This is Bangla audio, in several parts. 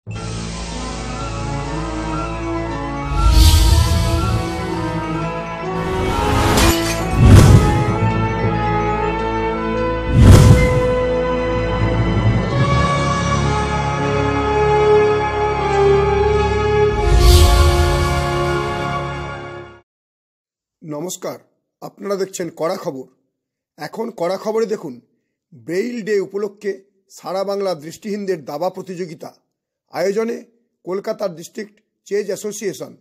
নমস্কার, আপনারা দেখছেন কড়া খবর। এখন কড়া খবরে দেখুন, ব্রেইল ডে উপলক্ষে সারা বাংলা দৃষ্টিহীনদের দাবা প্রতিযোগিতা আয়োজনে কলকাতার ডিস্ট্রিক্ট চেজ অ্যাসোসিয়েশন,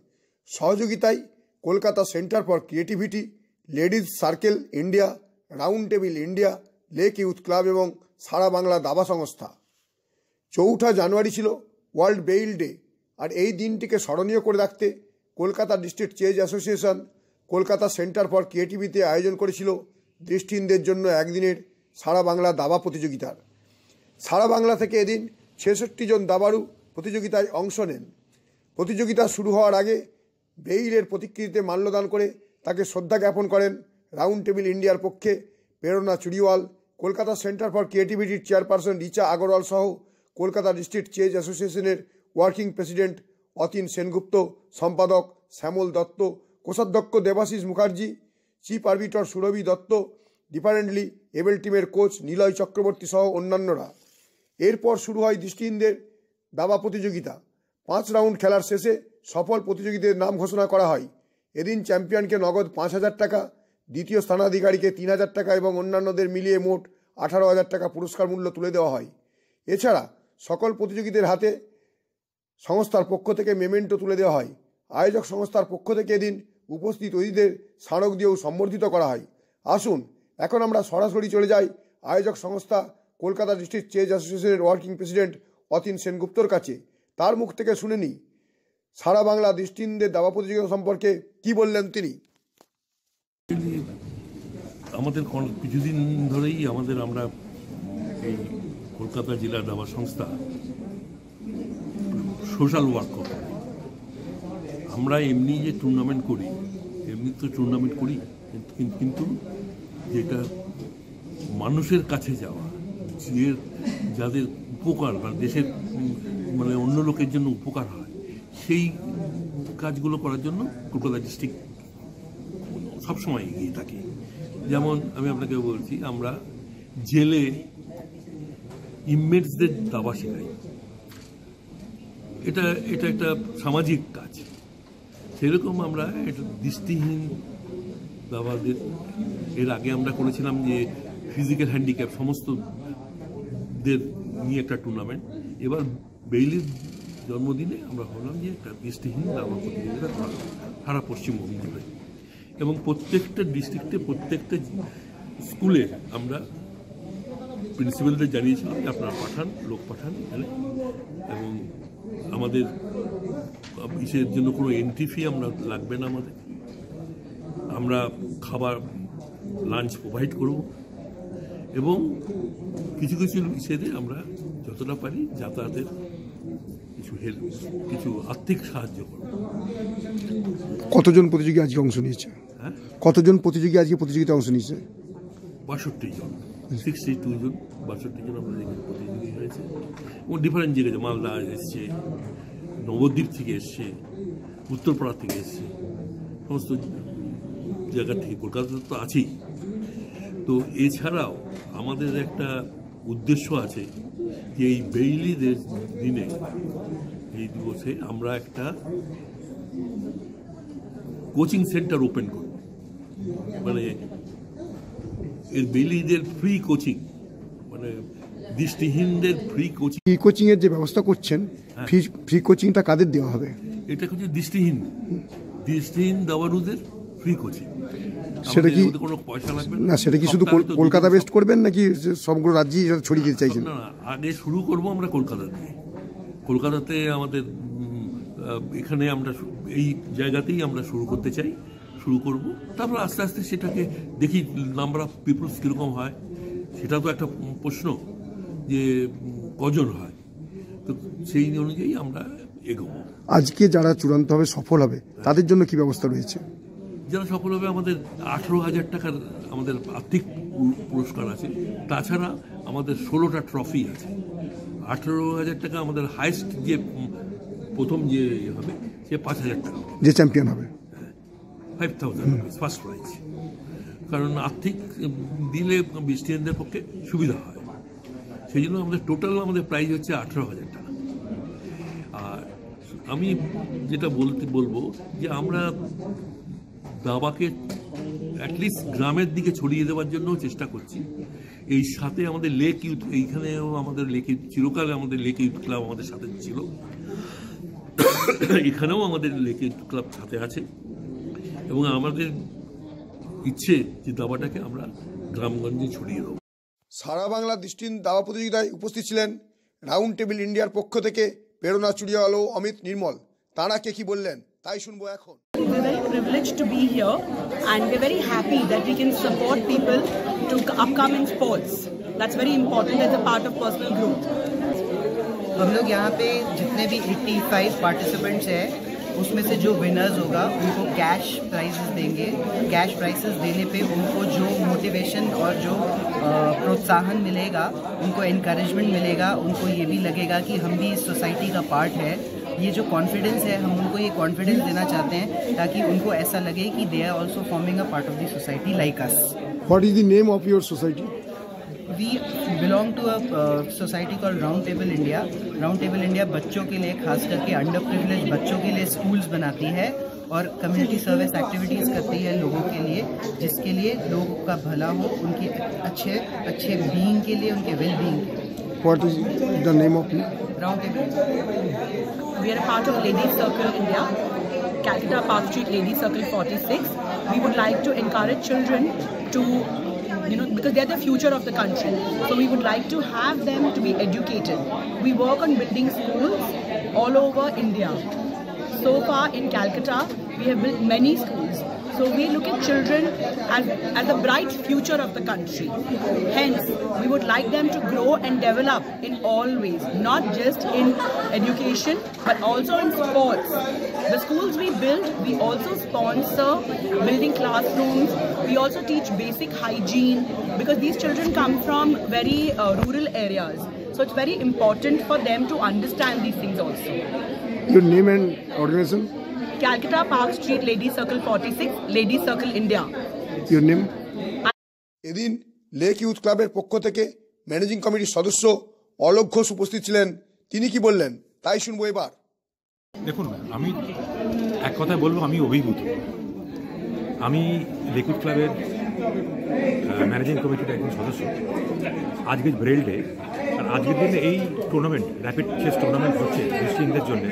সহযোগিতায় Kolkata centre for creativity, ladies circle India, round table India, lake youth club এবং সারা বাংলা দাবা সংস্থা। 4 জানুয়ারি ছিল ওয়ার্ল্ড ব্রেইল ডে, আর এই দিনটিকে স্মরণীয় করে রাখতে Kolkata district chess association Kolkata centre for creativity আয়োজন করেছিল দৃষ্টিহীনদের জন্য একদিনের সারা বাংলা দাবা প্রতিযোগিতার। সারা বাংলা থেকে এদিন 66 জন দাবাড়ু প্রতিযোগিতায় অংশ নেন। প্রতিযোগিতা শুরু হওয়ার আগে ব্রেইলের প্রতিকৃতিতে মাল্যদান করে তাকে শ্রদ্ধা জ্ঞাপন করেন রাউন্ড টেবিল ইন্ডিয়ার পক্ষে প্রেরণা চুড়িওয়াল, কলকাতা সেন্টার ফর ক্রিয়েটিভিটির চেয়ারপারসন রিচা আগরওয়াল সহ কলকাতা ডিস্ট্রিক্ট চেজ অ্যাসোসিয়েশনের ওয়ার্কিং প্রেসিডেন্ট অতীন সেনগুপ্ত, সম্পাদক শ্যামল দত্ত, কোষাধ্যক্ষ Debashis Mukherjee, chief arbiter Surabhi Dutta, differently able টিমের কোচ নিলয় চক্রবর্তী সহ অন্যান্যরা। এরপর শুরু হয় দৃষ্টিহীনদের দাবা প্রতিযোগিতা। 5 রাউন্ড খেলার শেষে সফল প্রতিযোগীদের নাম ঘোষণা করা হয়। এদিন চ্যাম্পিয়নকে নগদ 5,000 টাকা, দ্বিতীয় স্থানাধিকারীকে 3,000 টাকা এবং অন্যান্যদের মিলিয়ে মোট 18,000 টাকা পুরস্কার মূল্য তুলে দেওয়া হয়। এছাড়া সকল প্রতিযোগীদের হাতে সংস্থার পক্ষ থেকে মেমেন্টো তুলে দেওয়া হয়। আয়োজক সংস্থার পক্ষ থেকে এদিন উপস্থিত অতিথিদের স্মারক দিয়েও সম্বর্ধিত করা হয়। আসুন এখন আমরা সরাসরি চলে যাই আয়োজক সংস্থা কলকাতা ডিস্ট্রিক্ট চেজ অ্যাসোসিয়েশনের ওয়ার্কিং প্রেসিডেন্ট অতীন সেনগুপ্তর কাছে। তার মুখ থেকে শুনে নিই সারা বাংলা দৃষ্টিহীনদের দাবা প্রতিযোগিতা সম্পর্কে কি বললেন তিনি। আমাদের কিছুদিন ধরেই আমরা এই কলকাতা জেলা দাবা সংস্থা সোশ্যাল ওয়ার্ক করি। আমরা এমনি যে টুর্নামেন্ট করি, এমনি তো টুর্নামেন্ট করি, কিন্তু যেটা মানুষের কাছে যাওয়া, যাদের উপকার বা দেশের অন্য লোকের জন্য উপকার হয়, সেই কাজগুলো করার জন্য কলকাতা ডিস্ট্রিক্ট সবসময় এগিয়ে থাকি। যেমন আমি আপনাকে বলছি, আমরা জেলে ইনমেটসদের দাবা শেখাই। এটা একটা সামাজিক কাজ। সেরকম আমরা এটা দৃষ্টিহীন দাবাদের এর আগে আমরা করেছিলাম যে ফিজিক্যাল হ্যান্ডিক্যাপ সমস্তদের নিয়ে একটা টুর্নামেন্ট। এবার ব্রেইলের জন্মদিনে আমরা ভাবলাম যে একটা দৃষ্টিহীন দাবা প্রতিযোগিতা সারা পশ্চিমবঙ্গ জুড়ে, এবং প্রত্যেকটা ডিস্ট্রিক্টে প্রত্যেকটা স্কুলে আমরা প্রিন্সিপালদের জানিয়েছিলাম যে আপনারা লোক পাঠান এখানে, এবং আমাদের ইসের জন্য কোনো এন্ট্রি ফি লাগবে না। আমরা খাবার লাঞ্চ প্রোভাইড করব, এবং কিছু ইসেতে আমরা যতটা পারি যাতায়াতের কিছু আর্থিক সাহায্য করব। কতজন প্রতিযোগী আজকে অংশ নিয়েছে? কতজন প্রতিযোগী আজকে প্রতিযোগিতায় অংশ নিয়েছে? 62 জন, 62 জন, 62 জন আমরা প্রতিযোগী হয়েছে। এবং ডিফারেন্ট জায়গায় মালদা এসছে, নবদ্বীপ থেকে এসছে, উত্তরপাড়া থেকে এসছে, সমস্ত জায়গা থেকে, কলকাতা তো আছেই। তো এছাড়াও আমাদের একটা উদ্দেশ্য আছে যে এই ব্রেইলিদের দিনে, এই দিবসে আমরা একটা কোচিং সেন্টার ওপেন করব। এর ব্রেইলিদের ফ্রি কোচিং, দৃষ্টিহীনদের ফ্রি কোচিং। ফ্রি কোচিং এর যে ব্যবস্থা করছেন, ফ্রি কোচিংটা কাদের দেওয়া হবে? এটা হচ্ছে দৃষ্টিহীন দাবাড়ুদের ফ্রি কোচিং। সেটা কি কোনো পয়সা লাগবে না? সেটা কি শুধু কলকাতা বেস্ট করবেন নাকি সমগ্র রাজ্যেই ছড়িয়ে দিতে চাইছেন? না, আগে শুরু করব আমরা কলকাতা দিয়ে। কলকাতাতে আমাদের এখানে আমরা এই জায়গাতেই আমরা শুরু করব। তারপর আস্তে আস্তে সেটাকে দেখি নাম্বার অফ পিপলস কীরকম হয়। সেটা তো একটা প্রশ্ন যে কজন হয়, তো সেই অনুযায়ী আমরা এগোবো। আজকে যারা চূড়ান্তভাবে সফল হবে তাদের জন্য কি ব্যবস্থা রয়েছে? যারা সফল হবে আমাদের 18,000 টাকার আমাদের আর্থিক পুরস্কার আছে। তাছাড়া আমাদের 16টা ট্রফি আছে। 18,000 টাকা আমাদের হাইস্ট যে প্রথম যে হবে সে 5,000 টাকা, যে চ্যাম্পিয়ন হবে 5,000 ফার্স্ট প্রাইজ। কারণ আর্থিক দিলে বৃষ্টিহীনদের পক্ষে সুবিধা হয়, সেই জন্য আমাদের টোটাল আমাদের প্রাইজ হচ্ছে 18,000 টাকা। আর আমি যেটা বলবো যে আমরা দাবাকে অ্যাটলিস্ট গ্রামের দিকে ছড়িয়ে দেওয়ার জন্য চেষ্টা করছি। এই সাথে আমাদের লেক ইউথ, এইখানেও আমাদের লেক ইউথ, চিরকালে আমাদের লেক ইউথ ক্লাব আমাদের সাথে ছিল, এখানেও আমাদের লেক ইউথ ক্লাব সাথে আছে, এবং আমাদের ইচ্ছে যে দাবাটাকে আমরা গ্রামগঞ্জে ছড়িয়ে দেবো। সারা বাংলা দৃষ্টিহীন দাবা প্রতিযোগিতায় উপস্থিত ছিলেন রাউন্ড টেবিল ইন্ডিয়ার পক্ষ থেকে প্রেরণা চুড়িয়াল ও অমিত নির্মল। তারা কে কি বললেন তাই শুনবো এখন। We're very privileged to be here and we're very happy that we can support people to upcome in sports. That's very important as a part of personal growth. हम लोग यहाँ पे जितने भी 85 पार्टिसिपेंट्स हैं उसमें से जो विनर्स होगा उनको कैश प्राइजेस देंगे। कैश प्राइजेस देने पे उनको जो मोटिवेशन और जो प्रोत्साहन मिलेगा, उनको एनकरेजमेंट मिलेगा, उनको ये भी लगेगा कि हम भी इस सोसाइटी का पार्ट है। ये जो कॉन्फिडेंस है, हम उनको ये कॉन्फिडेंस देना चाहते हैं ताकि उनको ऐसा लगे कि they are also forming a part of the society like us. What is the name of your society? We belong to a society called round table India. Round table India बच्चों के लिए, खास करके अंडर प्रिविलेज बच्चों के लिए स्कूल्स बनाती है और कम्युनिटी सर्विस एक्टिविटीज़ करती है लोगों के लिए, जिसके लिए लोगों का भला हो, उनके अच्छे बीइंग के लिए, उनके well being. What is the name of round table? We are a part of Ladies Circle India, Calcutta Park Street Ladies Circle 46. We would like to encourage children to, because they are the future of the country. So we would like to have them to be educated. We work on building schools all over India. So far in Calcutta, we have built many schools. So we look at children as the bright future of the country. Hence, we would like them to grow and develop in all ways, not just in education, but also in sports. The schools we build, we also sponsor building classrooms. We also teach basic hygiene because these children come from very rural areas. So it's very important for them to understand these things also. Your name and organization? Calcutta Park Street Ladies Circle 46, Ladies Circle India. Your name? এদিন লেক ইউথ ক্লাবের পক্ষ থেকে ম্যানেজিং কমিটির সদস্য অলোক ঘোষ উপস্থিত ছিলেন। তিনি কি বললেন তাই শুনবো এবার। দেখুন, আমি এক কথায় বলবো, আমি অভিভূত। আমি লেক ইউথ ক্লাবের ম্যানেজিং কমিটির একজন সদস্য। আজকে ব্রেল ডে, আর আজকের দিনে এই টুর্নামেন্ট, র্যাপিড চেস টুর্নামেন্ট হচ্ছে দৃষ্টিহীনদের জন্য,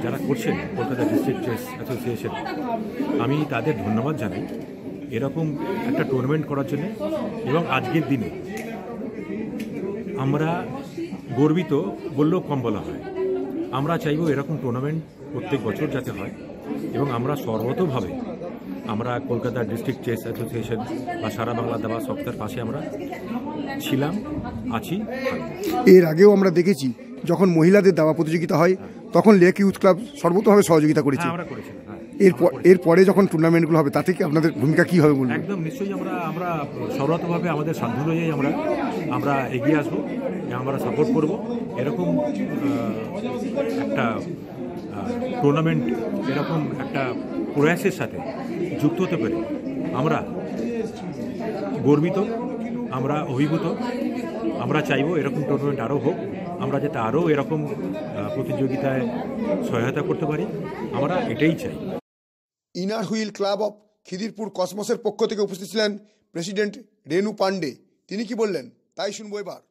যারা করছেন কলকাতা ডিস্ট্রিক্ট চেস অ্যাসোসিয়েশন, আমি তাদের ধন্যবাদ জানাই এরকম একটা টুর্নামেন্ট করার জন্য। এবং আজকের দিনে আমরা গর্বিত বললেও কম বলা হয়। আমরা চাইব এরকম টুর্নামেন্ট প্রত্যেক বছর যাতে হয়, এবং আমরা সর্বতোভাবে আমরা কলকাতা ডিস্ট্রিক্ট চেস অ্যাসোসিয়েশন বা সারা বাংলা দাবা সংস্থার পাশে আমরা ছিলাম, আছি। এর আগেও আমরা দেখেছি যখন মহিলাদের দাবা প্রতিযোগিতা হয় তখন লেক ইউথ ক্লাব সর্বতোভাবে সহযোগিতা করেছে। এরপরে যখন টুর্নামেন্টগুলো হবে তাতে কি আপনাদের ভূমিকা কী হবে বলুন? একদম নিশ্চয়ই আমরা সর্বতোভাবে আমাদের সাধ্য অনুযায়ী আমরা এগিয়ে আসবো, আমরা সাপোর্ট করব। এরকম একটা টুর্নামেন্ট, এরকম একটা প্রয়াসের সাথে যুক্ত হতে পারে আমরা গর্বিত, আমরা অভিভূত। আমরা চাইব এরকম টুর্নামেন্ট আরও হোক, আমরা যাতে আরও এরকম প্রতিযোগিতায় সহায়তা করতে পারি, আমরা এটাই চাই। Inner wheel club of Khidirpur কসমসের পক্ষ থেকে উপস্থিত ছিলেন প্রেসিডেন্ট রেনু পান্ডে। তিনি কি বললেন তাই শুনবো এবার।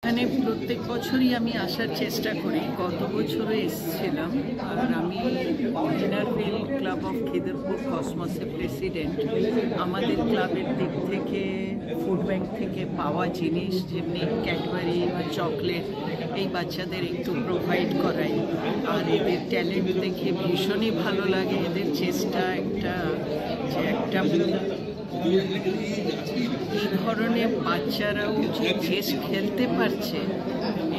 এখানে প্রত্যেক বছরই আমি আসার চেষ্টা করি, গত বছরও এসেছিলাম। আর আমি inner wheel club of Khidirpur কসমসের প্রেসিডেন্ট। আমাদের ক্লাবের দিক থেকে ফুড ব্যাংক থেকে পাওয়া জিনিস, যেমনি ক্যাডবেরি বা চকলেট, এই বাচ্চাদের একটু প্রোভাইড করাই। আর এদের ট্যালেন্ট দেখে ভীষণই ভালো লাগে, এদের চেষ্টা একটা এই ধরনের বাচ্চারাও যে চেস খেলতে পারছে,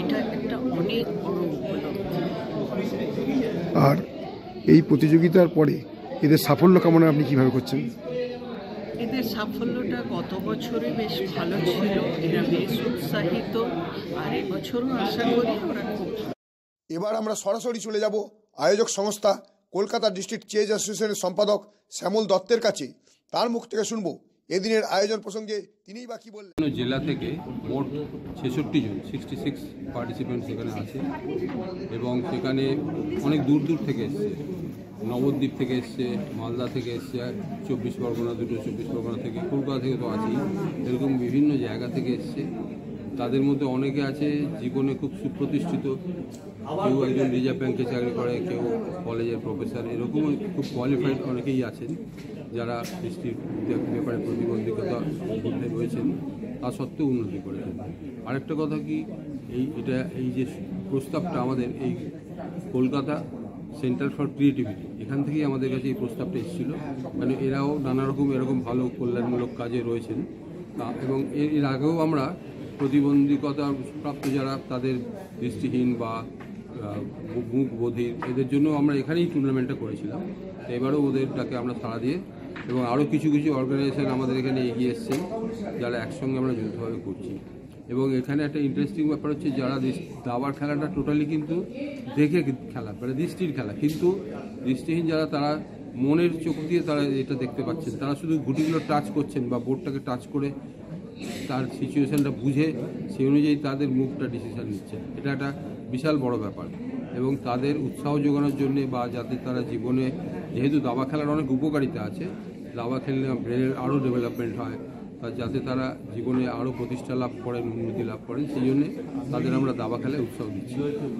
এটা একটা অনেক বড় উপলব্ধি। আর এই প্রতিযোগিতার পরে এদের সাফল্য কামনা আপনি কিভাবে করছেন? এদের সাফল্যটা গত বছরে বেশ ভালো ছিল, এরা বেশ উৎসাহিত, আর এবছরও আশা করি ওরা খুব ভালো। এবার আমরা সরাসরি চলে যাব আয়োজক সংস্থা কলকাতা ডিস্ট্রিক্ট চেজ অ্যাসোসিয়েশনের সম্পাদক শ্যামল দত্তের কাছে। তার মুখ থেকে শুনব এদিনের আয়োজন প্রসঙ্গে তিনিই বা কি বললেন। জেলা থেকে মোট 66 জন 66 পার্টিসিপেন্ট সেখানে আছে এবং সেখানে অনেক দূর দূর থেকে এসছে, নবদ্বীপ থেকে এসছে, মালদা থেকে এসছে, 24 পরগনা, দুটো 24 পরগনা থেকে, কলকাতা থেকে তো আছেই, এরকম বিভিন্ন জায়গা থেকে এসছে। তাদের মধ্যে অনেকে আছে জীবনে খুব সুপ্রতিষ্ঠিত, কেউ একজন রিজার্ভ ব্যাংকে চাকরি করে, কেউ কলেজের প্রফেসর, এরকম খুব কোয়ালিফাইড অনেকেই আছেন যারা দৃষ্টির ব্যাপারে প্রতিবন্ধকতা মধ্যে রয়েছেন, তা সত্ত্বেও উন্নতি করেছেন। আরেকটা কথা কি, এই যে প্রস্তাবটা আমাদের এই কলকাতা সেন্টার ফর ক্রিয়েটিভিটি, এখান থেকেই আমাদের কাছে এই প্রস্তাবটা এসেছিল, কারণ এরাও নানা রকম এরকম ভালো কল্যাণমূলক কাজে রয়েছেন। এবং এর আগেও আমরা প্রতিবন্ধকতা প্রাপ্ত যারা তাদের দৃষ্টিহীন বা মুখ বধির, এদের জন্য আমরা এখানেই টুর্নামেন্টটা করেছিলাম। এবারও ওদেরটাকে আমরা সাড়া দিয়ে এবং আরও কিছু কিছু অর্গানাইজেশন আমাদের এখানে এগিয়ে এসছেন, যারা একসঙ্গে আমরা যৌথভাবে করছি। এবং এখানে একটা ইন্টারেস্টিং ব্যাপার হচ্ছে, যারা দাবার খেলাটা টোটালি কিন্তু দেখে খেলা, মানে দৃষ্টির খেলা, কিন্তু দৃষ্টিহীন যারা তারা মনের চোখ দিয়ে তারা এটা দেখতে পাচ্ছেন, তারা শুধু গুটিগুলো টাচ করছেন বা বোর্ডটাকে টাচ করে তার সিচুয়েশানটা বুঝে সেই অনুযায়ী তাদের মুভটা ডিসিশান নিচ্ছে। এটা একটা বিশাল বড় ব্যাপার এবং তাদের উৎসাহ যোগানোর জন্যে বা যাতে তারা জীবনে, যেহেতু দাবা খেলার অনেক উপকারিতা আছে, দাবা খেললে ব্রেনের আরও ডেভেলপমেন্ট হয়, যাতে তারা জীবনে আরও প্রতিষ্ঠা লাভ করেন, উন্নতি লাভ করেন, সেই জন্যে তাদের আমরা দাবা খেলায় উৎসাহ দিচ্ছি।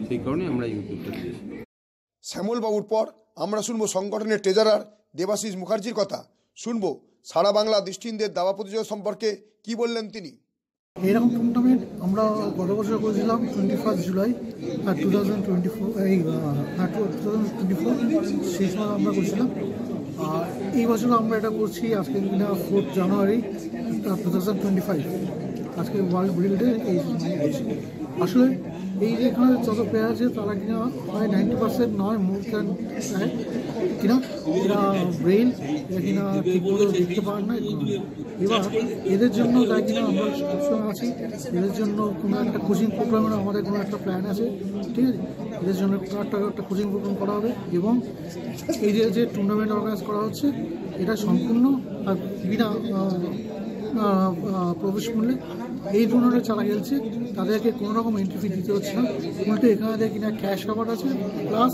সেই কারণে আমরা এই উদ্যোগটা দিয়েছি। শ্যামল বাবুর পর আমরা শুনবো সংগঠনের ট্রেজারার দেবাশিস মুখার্জির কথা। শুনবো সারা বাংলা দৃষ্টিহীনদের দাবা প্রতিযোগিতা সম্পর্কে কি বললেন তিনি। এরকম টুর্নামেন্ট আমরা গত বছর করেছিলাম 21 জুলাই 2024, সেই সময় আমরা করছিলাম। আর এই বছর আমরা এটা করছি আজকে কিনা 4 জানুয়ারি 2025, আজকে ওয়ার্ল্ড ব্রেল ডে। এই আসলে এই যে এখানে যত প্লেয়ার আছে তারা কিনা প্রায় 90% নয়, মোর দ্যান কিনা এরা ব্রেল, এরা কিনা ঠিক করে দেখতে পারেন না। এবার এদের জন্য তাই কিনা আমরা সবসময় আছি, এদের জন্য কোনো একটা কোচিং প্রোগ্রামের আমাদের কোনো একটা প্ল্যান আছে, ঠিক আছে। এদের জন্য একটা কোচিং প্রোগ্রাম করা হবে এবং এই যে টুর্নামেন্ট অর্গানাইজ করা হচ্ছে এটা সম্পূর্ণ বিনা প্রবেশ মূল্যে এই টুর্নামেন্টে যারা খেলছে তাদেরকে কোনো রকম এন্ট্রি ফি দিতে হচ্ছে না, উল্টে এখানে কিনা ক্যাশ কাভার আছে, প্লাস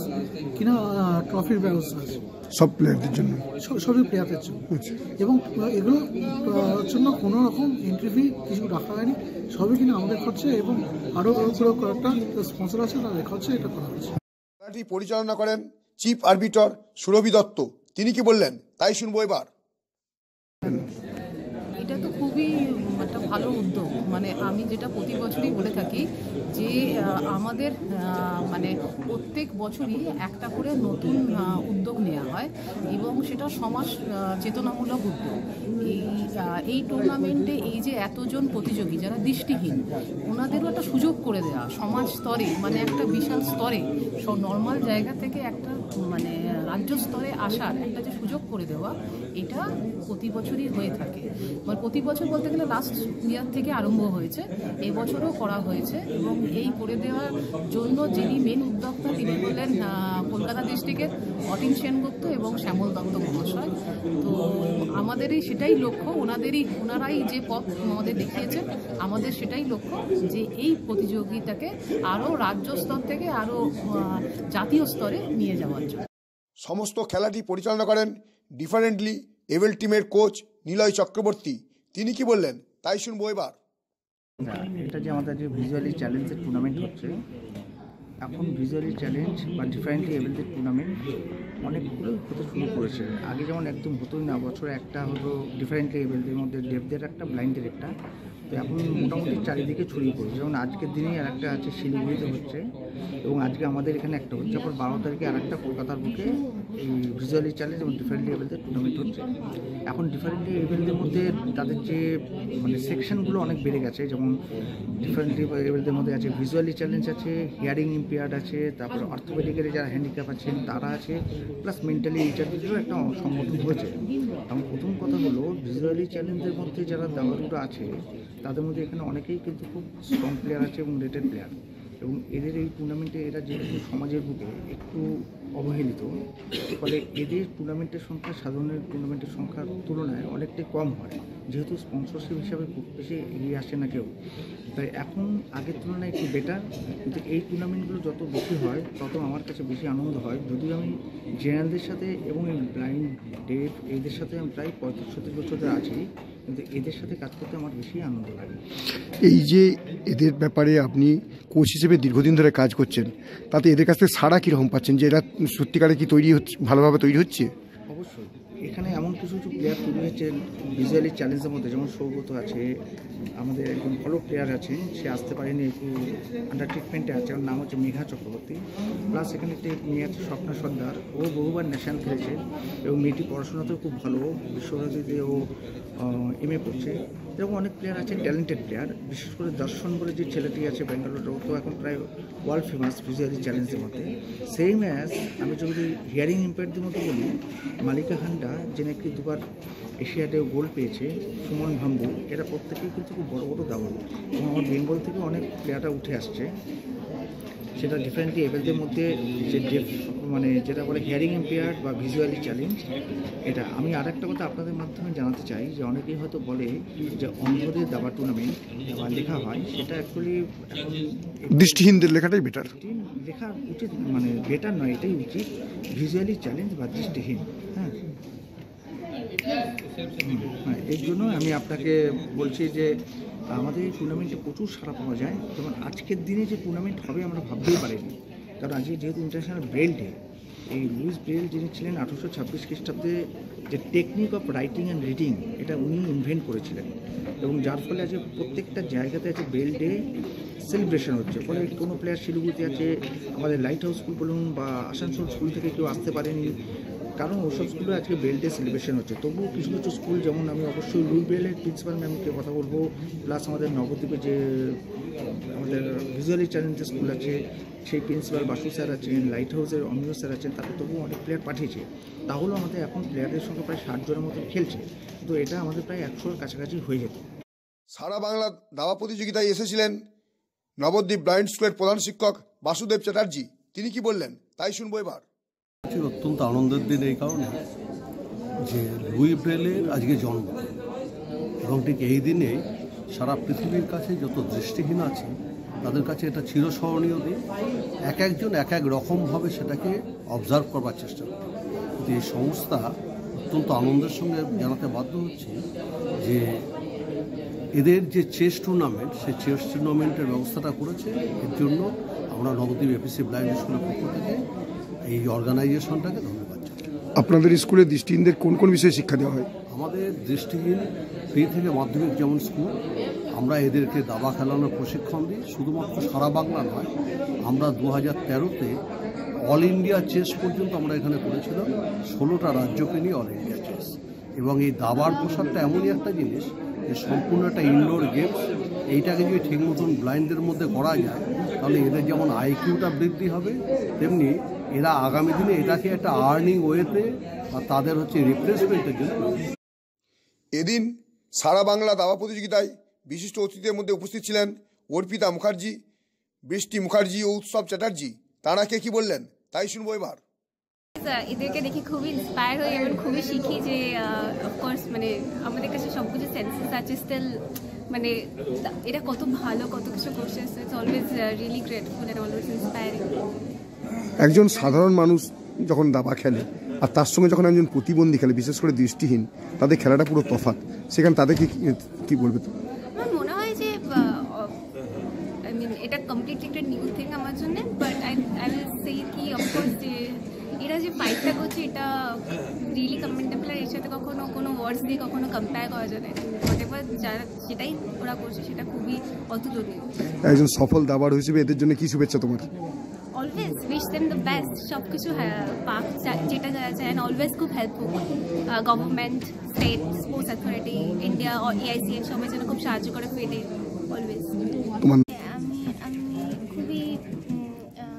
কিনা ট্রফির ব্যবস্থা আছে সব প্লেয়ারদের জন্য, সবই প্লেয়ারদের জন্য। এবং এগুলোর জন্য কোনো রকম এন্ট্রি ফি কিছু রাখা হয়নি, সবই কিনা আমাদের খরচে এবং আরও কয়েকটা স্পন্সর আছে তাদের খরচে এটা করা হচ্ছে। খেলাটি পরিচালনা করেন চিফ আরবিটর সুরভি দত্ত। তিনি কি বললেন তাই শুনবো এবার। এটা তো খুবই একটা ভালো উদ্যোগ। মানে আমি যেটা প্রতি বছরই বলে থাকি যে আমাদের মানে প্রত্যেক বছরই একটা করে নতুন উদ্যোগ নেওয়া হয় এবং সেটা সমাজ চেতনামূলক উদ্যোগ। এই টুর্নামেন্টে এই যে এতজন প্রতিযোগী যারা দৃষ্টিহীন, ওনাদেরও একটা সুযোগ করে দেওয়া সমাজ স্তরে, মানে একটা বিশাল স্তরে, সব নর্মাল জায়গা থেকে একটা মানে রাজ্য স্তরে আসার একটা যে সুযোগ করে দেওয়া, এটা প্রতি বছরই হয়ে থাকে। মানে প্রতি বছর বলতে গেলে লাস্ট ইয়ার থেকে আরম্ভ হয়েছে, এবছরও করা হয়েছে। এবং এই করে দেওয়ার জন্য যিনি মেন উদ্যোক্তা তিনি হলেন কলকাতা ডিস্ট্রিক্টের অতীন সেনগুপ্ত এবং শ্যামল দত্ত মহাশয়। তো আমাদেরই সেটাই লক্ষ্য, ওনারাই যে পথ আমাদের দেখিয়েছেন, আমাদের সেটাই লক্ষ্য যে এই প্রতিযোগিতাকে আরও রাজ্য স্তর থেকে আরও জাতীয় স্তরে নিয়ে যাওয়ার জন্য। সমস্ত খেলাটি পরিচালনা করেন ডিফারেন্টলি এবেল টিমের কোচ নিলয় চক্রবর্তী। তিনি কি বললেন তাই শুনবো এবার। এটা যে আমাদের যে ভিজুয়ালি চ্যালেঞ্জের টুর্নামেন্ট হচ্ছে, এখন ভিজুয়ালি চ্যালেঞ্জ বা ডিফারেন্টলি এবেলদের টুর্নামেন্ট অনেকগুলো হতে শুরু করেছে। আগে যেমন একদম হতোই না, বছরে একটা হতো ডিফারেন্টলি এবেলদের মধ্যে ডেফদের একটা, ব্লাইন্ডের একটা। তো এখন মোটামুটি চারিদিকে ছড়িয়ে পড়েছে। যেমন আজকের দিনেই আর একটা আছে শিলিগুড়িতে হচ্ছে, এবং আজকে আমাদের এখানে একটা হচ্ছে, আবার 12 তারিখে আর একটা কলকাতার বুকে এই ভিজুয়ালি চ্যালেঞ্জ এবং ডিফারেন্টলি এবেলদের টুর্নামেন্ট হচ্ছে। এখন ডিফারেন্টলি এবেলদের মধ্যে তাদের যে মানে সেকশনগুলো অনেক বেড়ে গেছে। যেমন ডিফারেন্টলি এবেলদের মধ্যে আছে ভিজুয়ালি চ্যালেঞ্জ আছে, হিয়ারিং ইম্পেয়ার্ড আছে, তারপর অর্থোপেডিক্যালি যারা হ্যান্ডিক্যাপ আছেন তারা আছে, প্লাস মেন্টালি রিটার্ডেরও একটা সংগঠন হয়েছে। এবং প্রথম কথা হলো ভিজুয়ালি চ্যালেঞ্জের মধ্যে যারা দাবারুরা আছে তাদের মধ্যে এখানে অনেকেই কিন্তু খুব স্ট্রং প্লেয়ার আছে এবং রেটেড প্লেয়ার, এবং এদের এই টুর্নামেন্টে এরা যেহেতু সমাজের বুকে একটু অবহেলিত, ফলে এদের টুর্নামেন্টের সংখ্যা সাধারণ টুর্নামেন্টের সংখ্যার তুলনায় অনেকটাই কম হয়, যেহেতু স্পন্সরশিপ হিসাবে খুব বেশি এগিয়ে আসে না কেউ। তাই এখন আগের তুলনায় একটু বেটার, কিন্তু এই টুর্নামেন্টগুলো যত বেশি হয় তত আমার কাছে বেশি আনন্দ হয়। যদিও আমি জেনারেলদের সাথে এবং এই ব্লাইন্ড ডেফ এদের সাথে আমি প্রায় 35-40 বছর ধরে আছি, কিন্তু এদের সাথে কাজ করতে আমার বেশি আনন্দ লাগে। এই যে এদের ব্যাপারে আপনি কোচ হিসেবে দীর্ঘদিন ধরে কাজ করছেন, তাতে এদের কাছ থেকে সাড়া কীরকম পাচ্ছেন, যে এরা সত্যিকারে কি তৈরি হচ্ছে, ভালোভাবে তৈরি হচ্ছে? অবশ্যই এখানে এমন কিছু কিছু প্লেয়ার তৈরি হচ্ছে ভিজুয়ালি চ্যালেঞ্জের মধ্যে, যেমন সৌগত আছে, আমাদের একজন ভালো প্লেয়ার আছেন, সে আসতে পারেনি, একটু আন্ডার ট্রিটমেন্টে আছে, ওর নাম হচ্ছে মেঘা চক্রবর্তী। প্লাস এখানে একটি মেয়ে আছে স্বপ্না সর্দার, ও বহুবার ন্যাশনাল খেলেছে এবং মেয়েটি পড়াশোনাতেও খুব ভালো, বিশ্বভারতীতে ও MA পড়ছে। এরকম অনেক প্লেয়ার আছে, ট্যালেন্টেড প্লেয়ার। বিশেষ করে দর্শন বলে যে ছেলেটি আছে ব্যাঙ্গালোরে, ও তো এখন প্রায় ওয়ার্ল্ড ফেমাস ভিজুয়ালি চ্যালেঞ্জের মধ্যে। সেম অ্যাজ আমি যদি হিয়ারিং ইম্পেয়ারদের মধ্যে বলি, মালিকা হান্ডা যে নাকি 2বার এশিয়াতেও গোল্ড পেয়েছে, সুমন ভাম্বু, এরা প্রত্যেকেই কিন্তু খুব বড় বড় দাবাড়ু, এবং আমার বেঙ্গল থেকে অনেক প্লেয়াররা উঠে আসছে। সেটা ডিফারেন্টলি এবেলদের মধ্যে যে মানে যেটা বলে হিয়ারিং ইম্পেয়ার্ড বা ভিজুয়ালি চ্যালেঞ্জ, এটা আমি আর একটা কথা আপনাদের মাধ্যমে জানাতে চাই, যে অনেকেই হয়তো বলে যে অন্ধদের দাবা টুর্নামেন্ট বা লেখা হয়, সেটা অ্যাকচুয়ালি এখন দৃষ্টিহীনদের লেখাটাই বেটার লেখা উচিত, মানে বেটার নয়, এটাই উচিত, ভিজুয়ালি চ্যালেঞ্জ বা দৃষ্টিহীন। হ্যাঁ, এই জন্য আমি আপনাকে বলছি যে আমাদের এই টুর্নামেন্টে প্রচুর সাড়া পাওয়া যায়। যেমন আজকের দিনে যে টুর্নামেন্ট হবে আমরা ভাবতেই পারিনি, কারণ আজকে যেহেতু ইন্টারন্যাশনাল ব্রেল ডে, এই লুইস ব্রেল যিনি ছিলেন 1826 খ্রিস্টাব্দে, যে technique of writing and reading এটা উনি ইনভেন্ট করেছিলেন, এবং যার ফলে আজকে প্রত্যেকটা জায়গাতে আছে ব্রেল ডে সেলিব্রেশন হচ্ছে। ফলে কোনো প্লেয়ার শিলিগুড়িতে আছে, আমাদের লাইট হাউস স্কুল বলুন বা আসানসোল স্কুল থেকে কেউ আসতে পারেনি, কারণ ওসব স্কুলে আজকে ব্রেল ডে সেলিব্রেশন হচ্ছে। তবুও কিছু কিছু স্কুল, যেমন আমি অবশ্যই লুই ব্রেলের প্রিন্সিপাল ম্যামকে কথা বলবো, প্লাস আমাদের নবদ্বীপে যে আমাদের ভিজুয়ালি চ্যালেঞ্জের স্কুল আছে সেই প্রিন্সিপাল বাসু স্যার আছেন, লাইট হাউসের অমিয় স্যার আছেন, তাতে তবুও অনেক প্লেয়ার পাঠিয়েছে। তাহলেও আমাদের এখন প্লেয়ারদের সঙ্গে প্রায় 60 জনের মতো খেলছে, তো এটা আমাদের প্রায় 100-এর কাছাকাছি হয়ে যেত। সারা বাংলা দাবা প্রতিযোগিতায় এসেছিলেন নবদ্বীপ ব্লাইন্ড স্কুলের প্রধান শিক্ষক বাসুদেব চ্যাটার্জি। তিনি কি বললেন তাই শুনবো এবার। অত্যন্ত আনন্দের দিন এই কারণে যে লুই ব্রেলের আজকে জন্ম, এবং ঠিক এই দিনে সারা পৃথিবীর কাছে যত দৃষ্টিহীন আছে তাদের কাছে এটা চিরস্মরণীয় দিন। এক একজন এক এক রকমভাবে সেটাকে অবজার্ভ করবার চেষ্টা করে। কিন্তু এই সংস্থা অত্যন্ত আনন্দের সঙ্গে জানাতে বাধ্য হচ্ছে যে এদের যে চেস টুর্নামেন্ট, সেই চেস টুর্নামেন্টের ব্যবস্থাটা করেছে। এর জন্য আমরা নবদ্বীপ এপিসি ব্লাইন্ড স্কুলের পক্ষ থেকে এই অর্গানাইজেশনটাকে ধন্যবাদ জানাই। আপনাদের স্কুলে দৃষ্টিহীনদের কোন কোন বিষয়ে শিক্ষা দেওয়া হয়? আমাদের দৃষ্টিহীন প্রি থেকে মাধ্যমিক যেমন স্কুল, আমরা এদেরকে দাবা খেলানোর প্রশিক্ষণ দিই। শুধুমাত্র সারা বাংলা নয়, আমরা 2013-তে অল ইন্ডিয়া চেস পর্যন্ত আমরা এখানে করেছিলাম, 16টা রাজ্যকে নিয়ে অল ইন্ডিয়া চেস। এবং এই দাবার প্রসারটা এমনই একটা জিনিস যে সম্পূর্ণ একটা ইনডোর গেমস, এইটাকে যদি ঠিক মতন ব্লাইন্ডদের মধ্যে করা যায় তাহলে এদের যেমন আইকিউটা বৃদ্ধি হবে, তেমনি এরা আগামী দিনে এটাকে একটা আর্নিং ওয়েতে বা তাদের হচ্ছে রিপ্লেসমেন্টের জন্য। এদিন সারা বাংলা দাবা প্রতিযোগিতায় বিশিষ্ট অতিথিদের মধ্যে উপস্থিত ছিলেন অর্পিতা মুখার্জি, বৃষ্টি মুখার্জি ও উৎসব চ্যাটার্জি। তারা কে কি বললেন তাই শুনবো এবার। এদেরকে দেখে খুবই ইন্সপায়ার হই এবং খুবই শিখি যে অফকোর্স মানে আমাদের কাছে সব কিছু সেন্সেস আছে, স্টিল মানে এটা কত ভালো, কত কিছু করছে। So it's always really grateful and always inspiring. একজন সাধারণ মানুষ যখন দাবা খেলে আর তার সঙ্গে যখন একজন প্রতিবন্ধী খেলে, বিশেষ করে দৃষ্টিহীন, তাদের খেলাটা পুরো তফাৎ। সেখানে তাদেরকে কি বলবে? আমার মনে হয় যে আই মিন এটা কমপ্লিটলি একটা নিউ থিং আমার জন্য, বাট আই উইল সে কি অফকোর্স যে এরা যে ফাইটটা করছে এটা রিয়েলি কমেন্টেবল, আর এর সাথে কখনো কোনো ওয়ার্ডস দিয়ে কখনো কম্পেয়ার করা যায় না। হোয়াটএভার যারা যেটাই ওরা করছে সেটা খুবই অতুলনীয়। একজন সফল দাবার হিসেবে এদের জন্য কি শুভেচ্ছা তোমার? Always wish them the best, সব কিছু পাক যেটা যারা চায়, অ্যান্ড অলওয়েজ খুব helpful. Government, state, sports authority, India ও EICN সবাই যেন খুব সাহায্য করে ফেলে অলওয়েজ।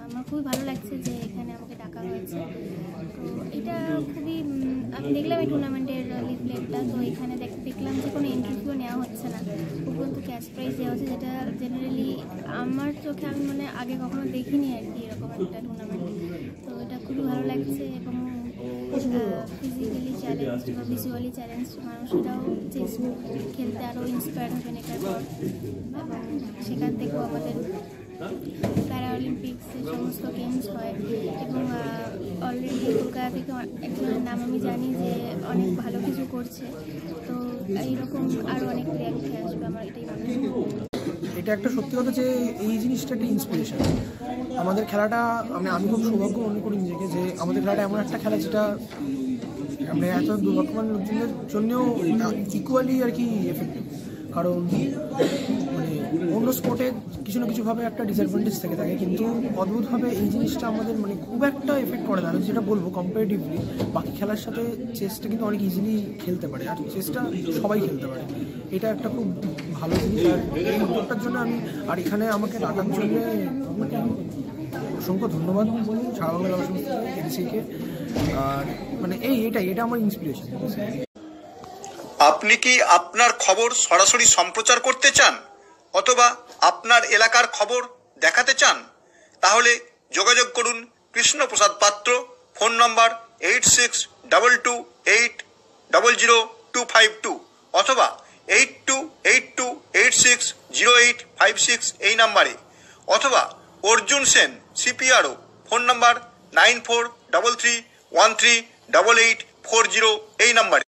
আমার খুবই ভালো লাগছে যে এখানে আমাকে ডাকা হয়েছে। তো এটা খুবই আমি দেখলাম এই টুর্নামেন্টের লিফলেটটা, তো এখানে দেখলাম যে কোনো ইন্টারভিউ নেওয়া হচ্ছে না, উপরন্তু ক্যাশ প্রাইজ দেওয়া হচ্ছে, যেটা জেনারেলি আমার চোখে আমি মানে আগে কখনো দেখিনি আর কি এরকম একটা টুর্নামেন্ট। তো এটা খুবই ভালো লাগছে এবং ফিজিক্যালি চ্যালেঞ্জ বা ভিজুয়ালি চ্যালেঞ্জ মানুষরাও যে খেলতে আরও ইন্সপায়ার হবেন এটার পর, এবং সেখান থেকেও আমাদের প্যারাঅলিম্পিক্স সমস্ত গেমস হয় এবং অলরেডি কলকাতা থেকে একজনের নাম আমি জানি যে অনেক ভালো কিছু করছে। তো এইরকম আরও অনেক প্লেয়ার উঠে আসবে, আমার এটাই মনে হয়। এটা একটা সত্যি কথা যে এই জিনিসটা একটা ইন্সপিরেশন। আমাদের খেলাটা মানে আমি খুব সৌভাগ্য মনে করি নিজেকে যে আমাদের খেলাটা এমন একটা খেলা যেটা মানে এত বর্তমান লোকজনের জন্যও ইকুয়ালি আর কি এফেক্টিভ। কারণ মানে অন্য স্পোর্টে কিছু না কিছুভাবে একটা ডিসঅ্যাডভান্টেজ থেকে থাকে, কিন্তু অদ্ভুতভাবে এই জিনিসটা আমাদের মানে খুব একটা এফেক্ট করে না। আমি যেটা বলবো কম্পারেটিভলি বাকি খেলার সাথে চেসটা কিন্তু অনেক ইজিলি খেলতে পারে, আর চেসটা সবাই খেলতে পারে। এটা একটা খুব ভালো জিনিস, আর এই উদ্যোগটার জন্য আমি আর এখানে আমাকে ডাকার জন্য অসংখ্য ধন্যবাদ সারা বাংলা দাবা সংস্থা এডিসিকে। আর মানে এটা আমার ইন্সপিরেশন। আপনি কি আপনার খবর সরাসরি সম্প্রচার করতে চান অথবা আপনার এলাকার খবর দেখাতে চান? তাহলে যোগাযোগ করুন কৃষ্ণপ্রসাদ পাত্র, ফোন নম্বর 8622800252 অথবা 8282860856 এই নাম্বারে, অথবা অর্জুন সেন CPRO, ফোন নম্বর 9433138840 এই নাম্বারে।